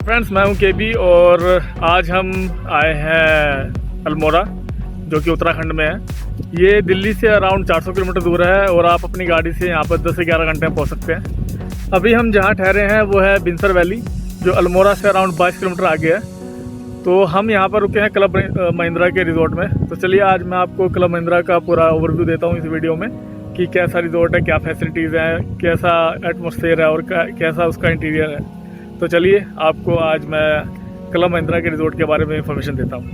Friends, मैं हूं केबी और आज हम आए हैं अल्मोड़ा, जो कि उत्तराखंड में है। ये दिल्ली से अराउंड 400 किलोमीटर दूर है और आप अपनी गाड़ी से यहाँ पर 10 से 11 घंटे में पहुँच सकते हैं। अभी हम जहाँ ठहरे हैं वो है बिनसर वैली, जो अल्मोड़ा से अराउंड 22 किलोमीटर आगे है। तो हम यहाँ पर रुके हैं क्लब महिंद्रा के रिजॉर्ट में। तो चलिए आज मैं आपको क्लब महिंद्रा का पूरा ओवरव्यू देता हूँ इस वीडियो में कि कैसा रिजॉर्ट है, क्या फैसिलिटीज़ हैं, कैसा एटमॉस्फेयर है और कैसा उसका इंटीरियर है। तो चलिए आपको आज मैं क्लब महिंद्रा के रिजॉर्ट के बारे में इंफॉर्मेशन देता हूँ।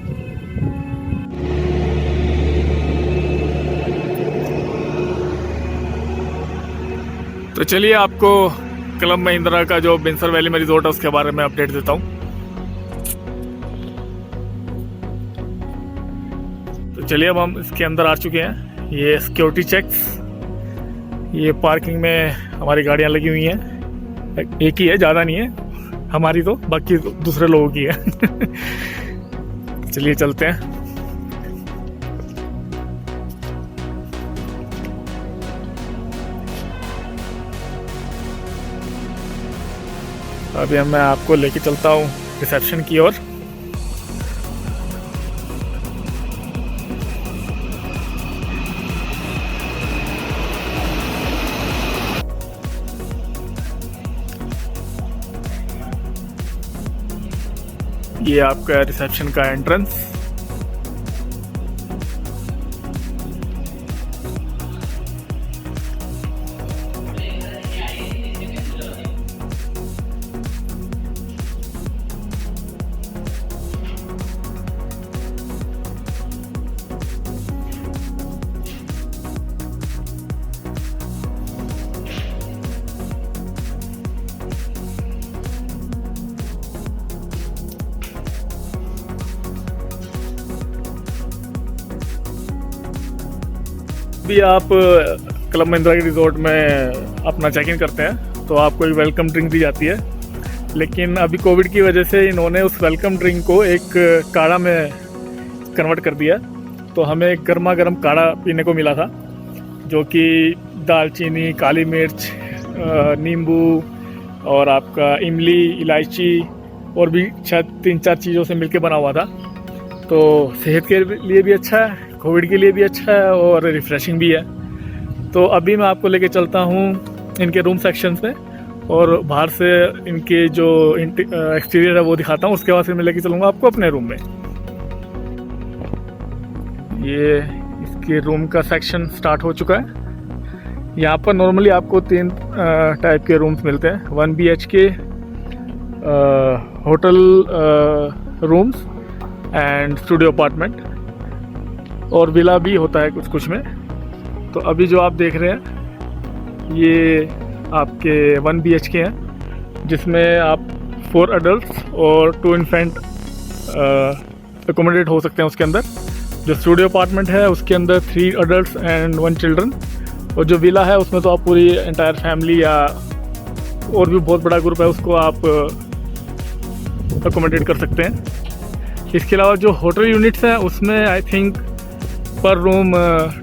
तो चलिए आपको क्लब महिंद्रा का जो बिनसर वैली में रिजॉर्ट है उसके बारे में अपडेट देता हूँ। तो चलिए अब हम इसके अंदर आ चुके हैं। ये सिक्योरिटी चेक्स, ये पार्किंग में हमारी गाड़ियाँ लगी हुई हैं। एक ही है, ज़्यादा नहीं है हमारी, तो बाकी दूसरे लोगों की है। चलिए चलते हैं। अभी मैं आपको लेके चलता हूँ रिसेप्शन की ओर। ये आपका रिसेप्शन का एंट्रेंस। भी आप क्लब महिंद्रा के रिजॉर्ट में अपना चेक इन करते हैं तो आपको एक वेलकम ड्रिंक दी जाती है। लेकिन अभी कोविड की वजह से इन्होंने उस वेलकम ड्रिंक को एक काढ़ा में कन्वर्ट कर दिया। तो हमें एक गर्मा गर्म काढ़ा पीने को मिला था, जो कि दालचीनी, काली मिर्च, नींबू और आपका इमली, इलायची और भी शायद 3-4 चीज़ों से मिलके बना हुआ था। तो सेहत के लिए भी अच्छा है, कोविड के लिए भी अच्छा है और रिफ़्रेशिंग भी है। तो अभी मैं आपको लेके चलता हूँ इनके रूम सेक्शंस में और बाहर से इनके जो एक्सटीरियर है वो दिखाता हूँ। उसके बाद फिर मैं लेके चलूँगा आपको अपने रूम में। ये इसके रूम का सेक्शन स्टार्ट हो चुका है। यहाँ पर नॉर्मली आपको 3 टाइप के रूम्स मिलते हैं। 1 BHK hotel rooms and studio apartment, और विला भी होता है कुछ कुछ में। तो अभी जो आप देख रहे हैं ये आपके 1 BHK हैं, जिसमें आप 4 एडल्ट्स और 2 इन्फेंट एकोमोडेट हो सकते हैं उसके अंदर। जो स्टूडियो अपार्टमेंट है उसके अंदर 3 एडल्ट्स एंड 1 चिल्ड्रन, और जो विला है उसमें तो आप पूरी एंटायर फैमिली या और भी बहुत बड़ा ग्रुप है उसको आप एकोमोडेट कर सकते हैं। इसके अलावा जो होटल यूनिट्स हैं उसमें आई थिंक पर रूम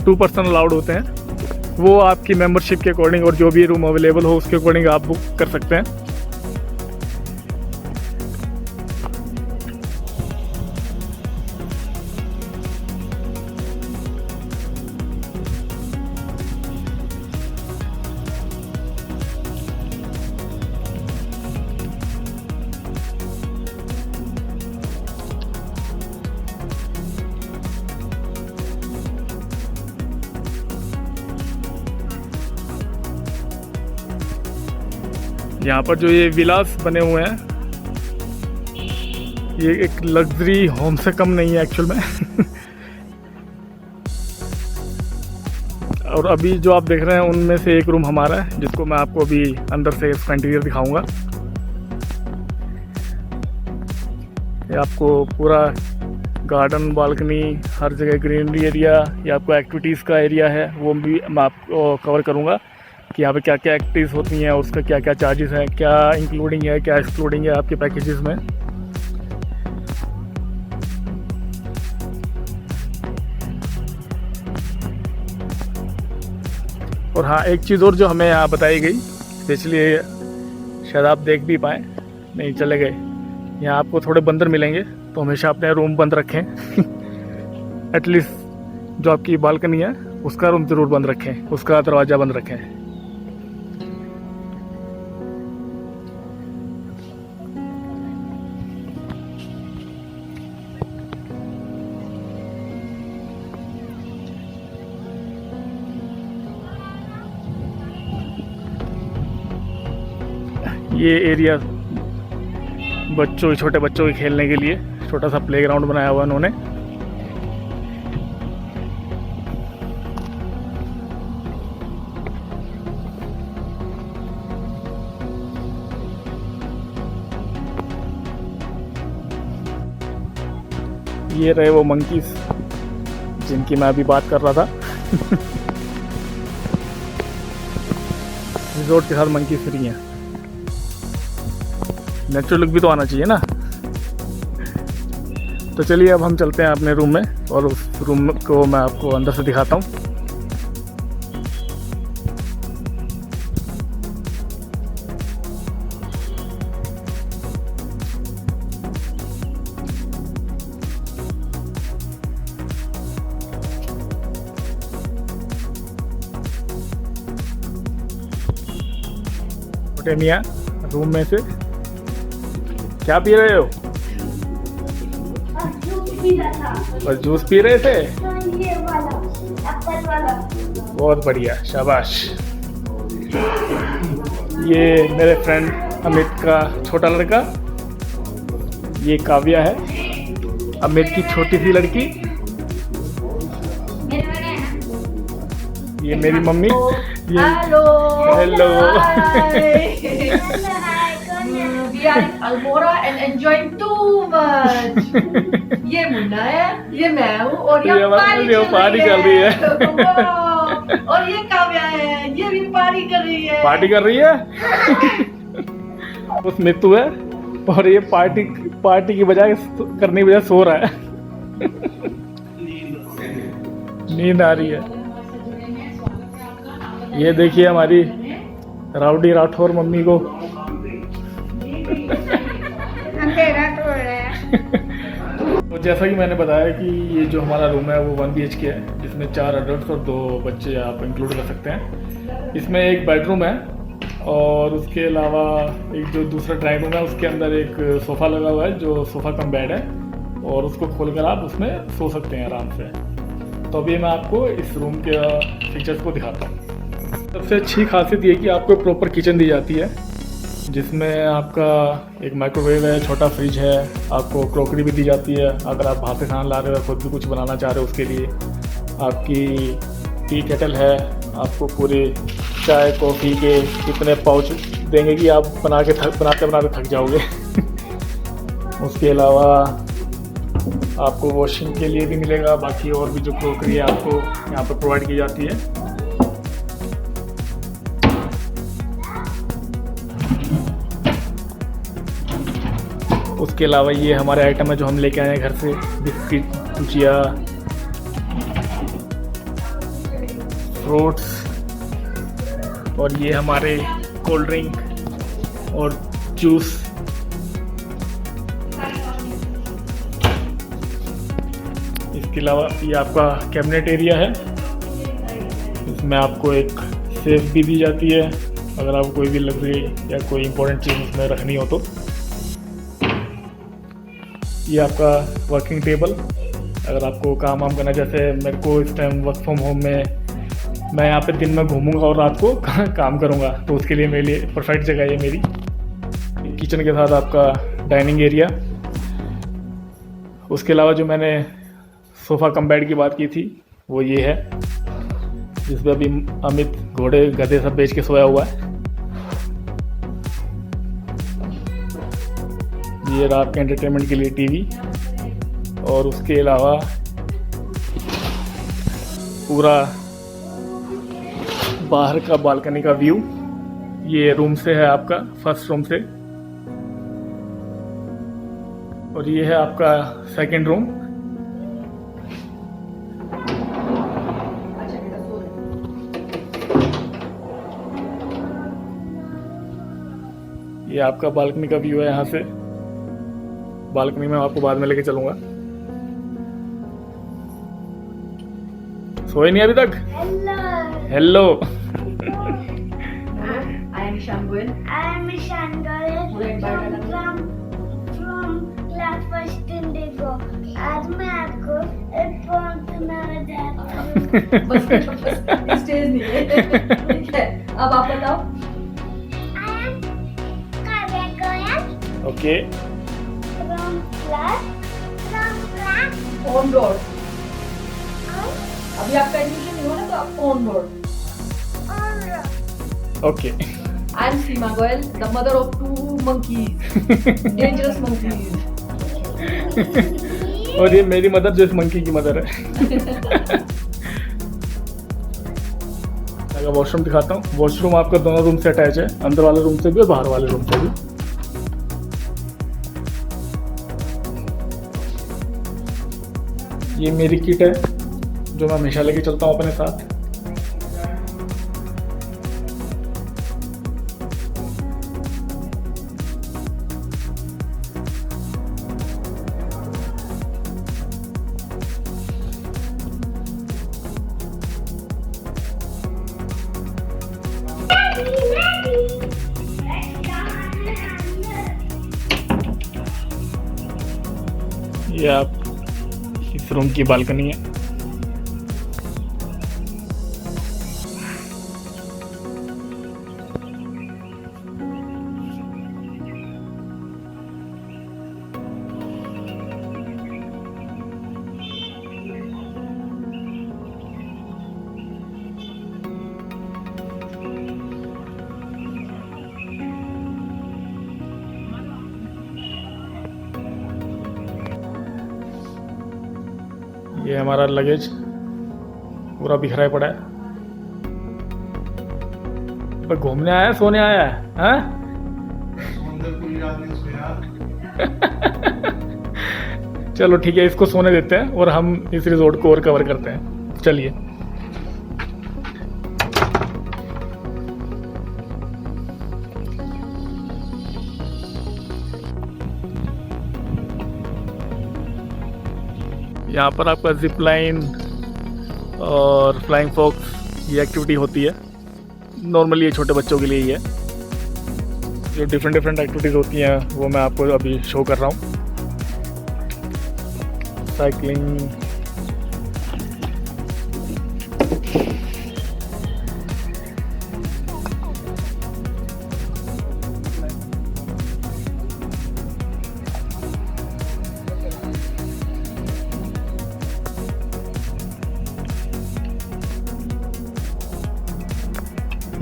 2 पर्सन अलाउड होते हैं। वो आपकी मेंबरशिप के अकॉर्डिंग और जो भी रूम अवेलेबल हो उसके अकॉर्डिंग आप बुक कर सकते हैं। यहाँ पर जो ये विलास बने हुए हैं ये एक लग्जरी होम से कम नहीं है एक्चुअल में। और अभी जो आप देख रहे हैं उनमें से एक रूम हमारा है, जिसको मैं आपको अभी अंदर से इसका इंटीरियर दिखाऊंगा। ये आपको पूरा गार्डन, बालकनी, हर जगह ग्रीनरी एरिया, ये आपको एक्टिविटीज़ का एरिया है, वो भी मैं आपको कवर करूँगा कि यहाँ पे क्या क्या एक्टिविटीज़ होती हैं और उसका क्या क्या चार्जेस हैं, क्या इंक्लूडिंग है, क्या एक्सक्लूडिंग है आपके पैकेजेस में। और हाँ, एक चीज़ और जो हमें यहाँ बताई गई, इसलिए शायद आप देख भी पाएँ, नहीं चले गए, यहाँ आपको थोड़े बंदर मिलेंगे, तो हमेशा अपने रूम बंद रखें। एटलीस्ट जो आपकी बालकनी है उसका रूम ज़रूर बंद रखें, उसका दरवाज़ा बंद रखें। ये एरिया छोटे बच्चों के खेलने के लिए छोटा सा प्लेग्राउंड बनाया हुआ उन्होंने। ये रहे वो मंकीज जिनकी मैं अभी बात कर रहा था। रिजॉर्ट के साथ मंकीज फ्री हैं। नेचुरल लुक भी तो आना चाहिए ना। तो चलिए अब हम चलते हैं अपने रूम में, और उस रूम को मैं आपको अंदर से दिखाता हूँ। छोटे मियाँ रूम में से क्या पी रहे हो? बस जूस पी रहे थे। ये वाला एप्पल वाला। बहुत बढ़िया, शाबाश। ये मेरे फ्रेंड अमित का छोटा लड़का, ये काव्या है अमित की छोटी सी लड़की, ये मेरी मम्मी। ये hello. We are in Almora and enjoying too much. ये मुन्ना है, ये मैं हूँ, और ये पार्टी चल रही है। और ये काव्या है, ये भी पार्टी कर रही है। पार्टी कर रही है। उस मित्तू है, और ये पार्टी की बजाय करने की बजाय सो रहा है। नींद आ रही है। ये देखिए हमारी राउडी राठौर मम्मी को। तो जैसा कि मैंने बताया कि ये जो हमारा रूम है वो 1 BHK है, जिसमें 4 अडल्ट और 2 बच्चे आप इंक्लूड कर सकते हैं। इसमें एक बेडरूम है, और उसके अलावा एक जो दूसरा ड्राइंग रूम है उसके अंदर एक सोफ़ा लगा हुआ है, जो सोफ़ा कम बेड है, और उसको खोलकर आप उसमें सो सकते हैं आराम से। तो अभी मैं आपको इस रूम के फीचर्स को दिखाता हूँ। सबसे अच्छी खासियत ये कि आपको प्रॉपर किचन दी जाती है, जिसमें आपका एक माइक्रोवेव है, छोटा फ्रिज है, आपको क्रॉकरी भी दी जाती है अगर आप बाहर से खाना ला रहे हो, खुद भी कुछ बनाना चाह रहे हो उसके लिए। आपकी टी केटल है, आपको पूरे चाय कॉफ़ी के इतने पाउच देंगे कि आप बनाते थक जाओगे। उसके अलावा आपको वॉशिंग के लिए भी मिलेगा, बाकी और भी जो क्रॉकरी है आपको यहाँ पर प्रोवाइड की जाती है। उसके अलावा ये हमारे आइटम है जो हम लेके आए हैं घर से, बिस्किट, भुजिया, फ्रूट्स, और ये हमारे कोल्ड ड्रिंक और जूस। इसके अलावा ये आपका कैबिनेट एरिया है, इसमें आपको एक सेफ भी दी जाती है अगर आपको कोई भी लग्जरी या कोई इंपॉर्टेंट चीज़ उसमें रखनी हो तो। ये आपका वर्किंग टेबल, अगर आपको काम वाम करना, जैसे मेरे को इस टाइम वर्क फ्रॉम होम में मैं यहाँ पे दिन में घूमूंगा और रात को काम करूँगा, तो उसके लिए मेरे लिए परफेक्ट जगह है मेरी। किचन के साथ आपका डाइनिंग एरिया। उसके अलावा जो मैंने सोफ़ा कम बेड की बात की थी वो ये है, जिसमें अभी अमित घोड़े गधे सब बेच के सोया हुआ है। ये रात के एंटरटेनमेंट के लिए टीवी, और उसके अलावा पूरा बाहर का बालकनी का व्यू। ये रूम से है आपका, फर्स्ट रूम से, और ये है आपका सेकंड रूम। ये आपका बालकनी का व्यू है यहाँ से। बालकनी में आपको बाद में लेके चलूँगा। सोए नहीं अभी तक? Hello. Hello. I am Shangwin. I am Shangal from class first Indigo. आज मैं आपको एक पोम सुनाने जाता हूँ। बस स्टेज नहीं है। ठीक है, अब आप बताओ। I am Kavya Goyal okay from class on road. अभी आपका एडमिशन नहीं होना तो आप on road. Okay. I am Seema Goyal, the mother of 2 monkeys, dangerous monkeys. और ये मेरी मदर जो इस मंकी की मदर है। मैं वॉशरूम दिखाता हूँ। वॉशरूम आपका दोनों रूम से अटैच है, अंदर वाले रूम से भी और बाहर वाले रूम से भी। ये मेरी किट है जो मैं हमेशा लेके चलता हूँ अपने साथ। ये आप इस रूम की बालकनी है। ये हमारा लगेज पूरा बिखरा पड़ा है। पर घूमने आया है, सोने आया है, हाँ? चलो ठीक है, इसको सोने देते हैं और हम इस रिजॉर्ट को और कवर करते हैं। चलिए। यहाँ पर आपका जिप लाइन और फ्लाइंग फॉक्स ये एक्टिविटी होती है। नॉर्मली ये छोटे बच्चों के लिए ही है। जो डिफरेंट एक्टिविटीज़ होती हैं वो मैं आपको अभी शो कर रहा हूँ। साइकिलिंग,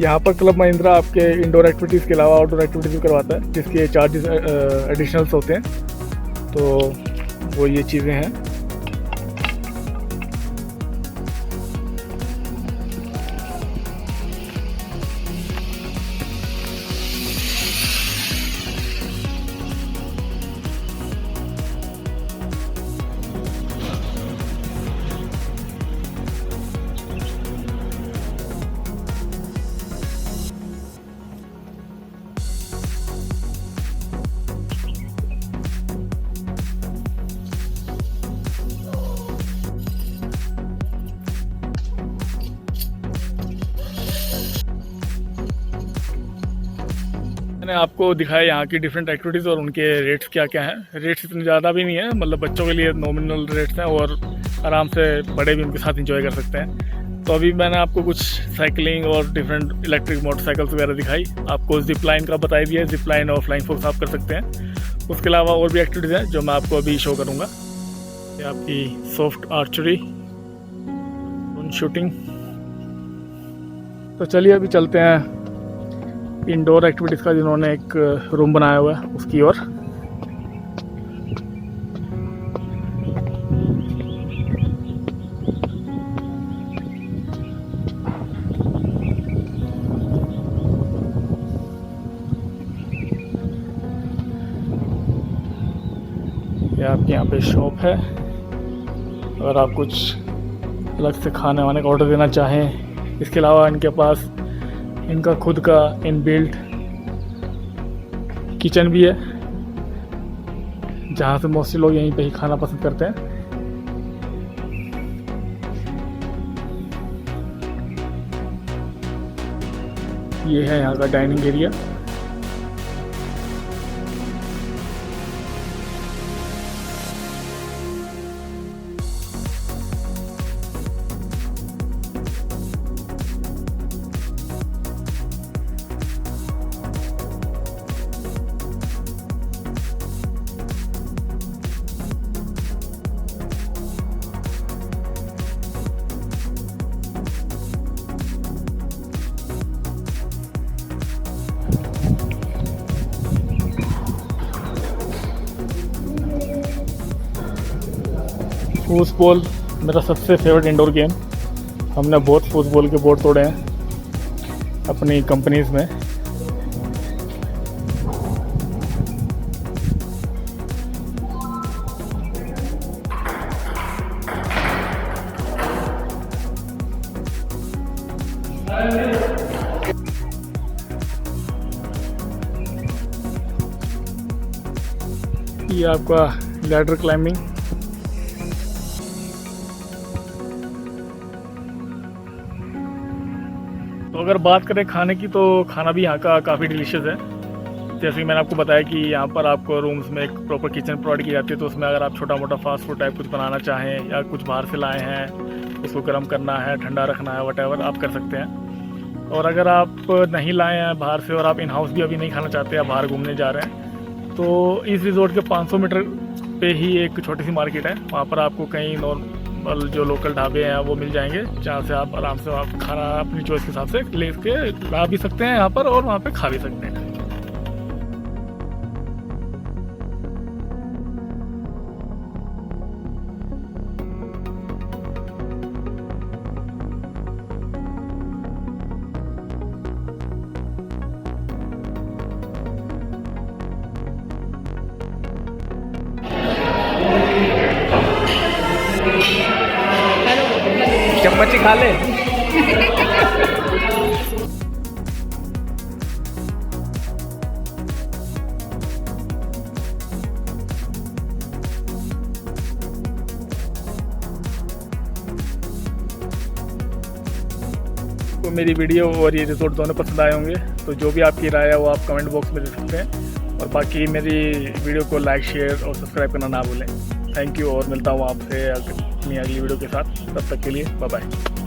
यहाँ पर क्लब महिंद्रा आपके इंडोर एक्टिविटीज़ के अलावा आउटडोर एक्टिविटीज़ भी करवाता है, जिसके चार्जेस एडिशनल्स होते हैं। तो वो ये चीज़ें हैं। मैंने आपको दिखाया यहाँ की डिफरेंट एक्टिविटीज़ और उनके रेट्स क्या क्या हैं। रेट्स इतने ज़्यादा भी नहीं है, मतलब बच्चों के लिए नॉमिनल रेट्स हैं और आराम से बड़े भी उनके साथ एंजॉय कर सकते हैं। तो अभी मैंने आपको कुछ साइकिलिंग और डिफरेंट इलेक्ट्रिक मोटरसाइकिल्स वगैरह दिखाई। आपको जिप लाइन का बता दिया, जिप लाइन और फ्लाइंग फॉक्स आप कर सकते हैं। उसके अलावा और भी एक्टिविटीज़ हैं जो मैं आपको अभी शो करूँगा। ये आपकी सॉफ्ट आर्चरी, शूटिंग। तो चलिए अभी चलते हैं इंडोर एक्टिविटीज़ का जिन्होंने एक रूम बनाया हुआ है उसकी ओर। ये आपके यहाँ पे शॉप है। अगर आप कुछ अलग से खाने वाने का ऑर्डर देना चाहें, इसके अलावा इनके पास इनका खुद का इनबिल्ट किचन भी है। जहाँ से मोस्टली लोग यहीं पे ही खाना पसंद करते हैं। ये है यहाँ का डाइनिंग एरिया। फूसबॉल मेरा सबसे फेवरेट इंडोर गेम। हमने बहुत फूसबॉल के बोर्ड तोड़े हैं अपनी कंपनीज़ में। ये आपका लैडर क्लाइंबिंग। तो अगर बात करें खाने की, तो खाना भी यहाँ का काफ़ी डिलीशियस है। जैसे कि मैंने आपको बताया कि यहाँ पर आपको रूम्स में एक प्रॉपर किचन प्रोवाइड की जाती है। तो उसमें अगर आप छोटा मोटा फास्ट फूड टाइप कुछ बनाना चाहें या कुछ बाहर से लाए हैं, उसको गर्म करना है, ठंडा रखना है, वटेवर आप कर सकते हैं। और अगर आप नहीं लाए हैं बाहर से और आप इन हाउस भी अभी नहीं खाना चाहते, या बाहर घूमने जा रहे हैं, तो इस रिजॉर्ट के 500 मीटर पे ही एक छोटी सी मार्केट है। वहाँ पर आपको कई नॉर्मल जो लोकल ढाबे हैं वो मिल जाएंगे, जहाँ से आप आराम से आप खाना अपनी चॉइस के हिसाब से ले के ला भी सकते हैं यहाँ पर, और वहाँ पे खा भी सकते हैं। चम्मच ही खा ले। तो मेरी वीडियो और ये रिजॉर्ट दोनों पसंद आए होंगे, तो जो भी आपकी राय है वो आप कमेंट बॉक्स में दे सकते हैं। और बाकी मेरी वीडियो को लाइक, शेयर और सब्सक्राइब करना ना भूलें। थैंक यू, और मिलता हूँ आपसे अपनी अगली वीडियो के साथ। तब तक के लिए बाय बाय।